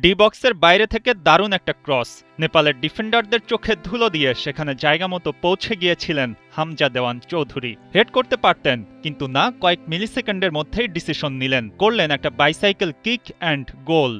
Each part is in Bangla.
ডি বক্সের বাইরে থেকে দারুণ একটা ক্রস, নেপালের ডিফেন্ডারদের চোখে ধুলো দিয়ে সেখানে জায়গা মতো পৌঁছে গিয়েছিলেন হামজা দেওয়ান চৌধুরী। হেড করতে পারতেন, কিন্তু না, কয়েক মিলিসেকেন্ডের মধ্যেই ডিসিশন নিলেন, করলেন একটা বাইসাইকেল কিক অ্যান্ড গোল।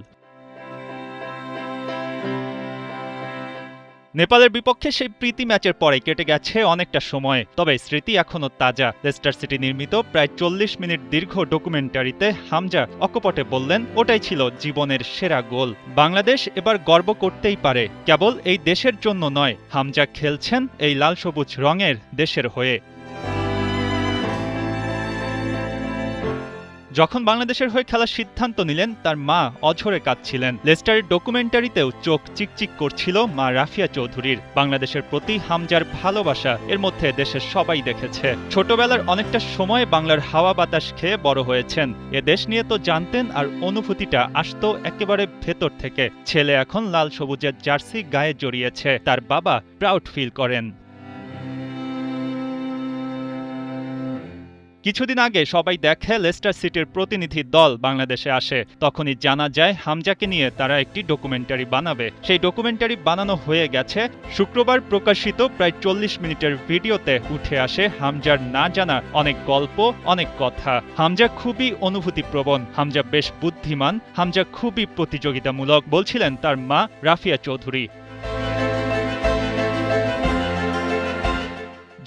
নেপালের বিপক্ষে সেই প্রীতি ম্যাচের পরে কেটে গেছে অনেকটা সময়, তবে স্মৃতি এখনও তাজা। লেস্টার সিটি নির্মিত প্রায় ৪০ মিনিট দীর্ঘ ডকুমেন্টারিতে হামজা অকপটে বললেন, ওটাই ছিল জীবনের সেরা গোল। বাংলাদেশ এবার গর্ব করতেই পারে, কেবল এই দেশের জন্য নয়, হামজা খেলছেন এই লাল সবুজ রঙের দেশের হয়ে। যখন বাংলাদেশের হয়ে খেলার সিদ্ধান্ত নিলেন, তার মা অঝরে কাঁদছিলেন। লেস্টারের ডকুমেন্টারিতেও চোখ চিকচিক করছিল মা রাফিয়া চৌধুরীর। বাংলাদেশের প্রতি হামজার ভালোবাসা এর মধ্যে দেশের সবাই দেখেছে। ছোটবেলার অনেকটা সময় বাংলার হাওয়া বাতাস খেয়ে বড় হয়েছেন, এ দেশ নিয়ে তো জানতেন, আর অনুভূতিটা আসতো একেবারে ভেতর থেকে। ছেলে এখন লাল সবুজের জার্সি গায়ে জড়িয়েছে, তার বাবা প্রাউড ফিল করেন। কিছুদিন আগে সবাই দেখে লেস্টার সিটির প্রতিনিধি দল বাংলাদেশে আসে, তখনই জানা যায় হামজাকে নিয়ে তারা একটি ডকুমেন্টারি বানাবে। সেই ডকুমেন্টারি বানানো হয়ে গেছে। শুক্রবার প্রকাশিত প্রায় ৪০ মিনিটের ভিডিওতে উঠে আসে হামজার না জানা অনেক গল্প, অনেক কথা। হামজা খুবই অনুভূতিপ্রবণ, হামজা বেশ বুদ্ধিমান, হামজা খুবই প্রতিযোগিতামূলক, বলছিলেন তার মা রাফিয়া চৌধুরী।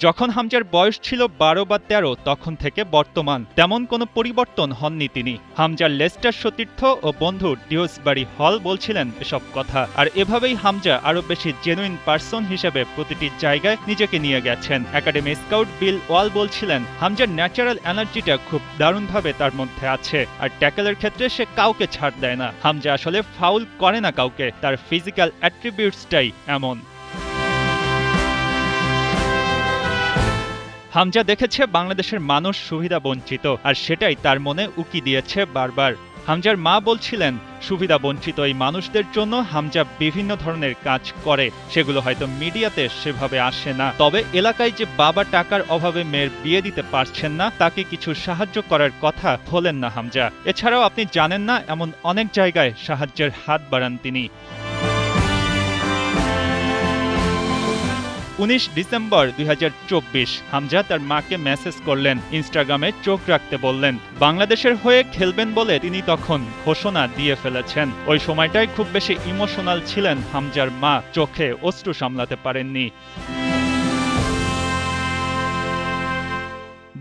যখন হামজার বয়স ছিল ১২ বা ১৩, তখন থেকে বর্তমান তেমন কোনো পরিবর্তন হননি তিনি। হামজার লেস্টার সতীর্থ ও বন্ধু ডিওসবারি হল বলছিলেন এসব কথা, আর এভাবেই হামজা আরও বেশি জেনুইন পার্সন হিসেবে প্রতিটি জায়গায় নিজেকে নিয়ে গেছেন। একাডেমি স্কাউট বিল ওয়াল বলছিলেন, হামজার ন্যাচারাল এনার্জিটা খুব দারুণভাবে তার মধ্যে আছে, আর ট্যাকেলের ক্ষেত্রে সে কাউকে ছাড় দেয় না। হামজা আসলে ফাউল করে না কাউকে, তার ফিজিক্যাল অ্যাট্রিবিউটসটাই এমন। হামজা দেখেছে বাংলাদেশের মানুষ সুবিধা বঞ্চিত, আর সেটাই তার মনে উকি দিয়েছে বারবার। হামজার মা বলছিলেন, সুবিধা বঞ্চিত এই মানুষদের জন্য হামজা বিভিন্ন ধরনের কাজ করে, সেগুলো হয়তো মিডিয়াতে সেভাবে আসে না। তবে এলাকায় যে বাবা টাকার অভাবে মেয়ের বিয়ে দিতে পারছেন না, তাকে কিছু সাহায্য করার কথা বলেন না হামজা। এছাড়াও আপনি জানেন না এমন অনেক জায়গায় সাহায্যের হাত বাড়ান তিনি। ১৯ ডিসেম্বর ২০২৪ হামজা তার মাকে মেসেজ করলেন, ইনস্টাগ্রামে চোখ রাখতে বললেন। বাংলাদেশের হয়ে খেলবেন বলে তিনি তখন ঘোষণা দিয়ে ফেলেছেন। ওই সময়টায় খুব বেশি ইমোশনাল ছিলেন হামজার মা, চোখে অশ্রু সামলাতে পারেননি।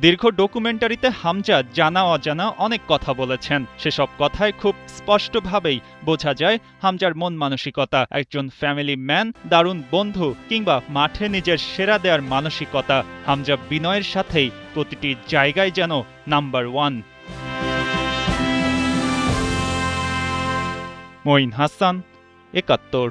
দীর্ঘ ডকুমেন্টারিতে হামজা জানা অজানা অনেক কথা বলেছেন। সেসব কথায় খুব স্পষ্টভাবেই বোঝা যায় হামজার মন মানসিকতা, একজন ফ্যামিলি ম্যান, দারুণ বন্ধু, কিংবা মাঠে নিজের সেরা দেওয়ার মানসিকতা। হামজা বিনয়ের সাথেই প্রতিটি জায়গায় যেন নাম্বার 1। মঈন হাসান, ৭১।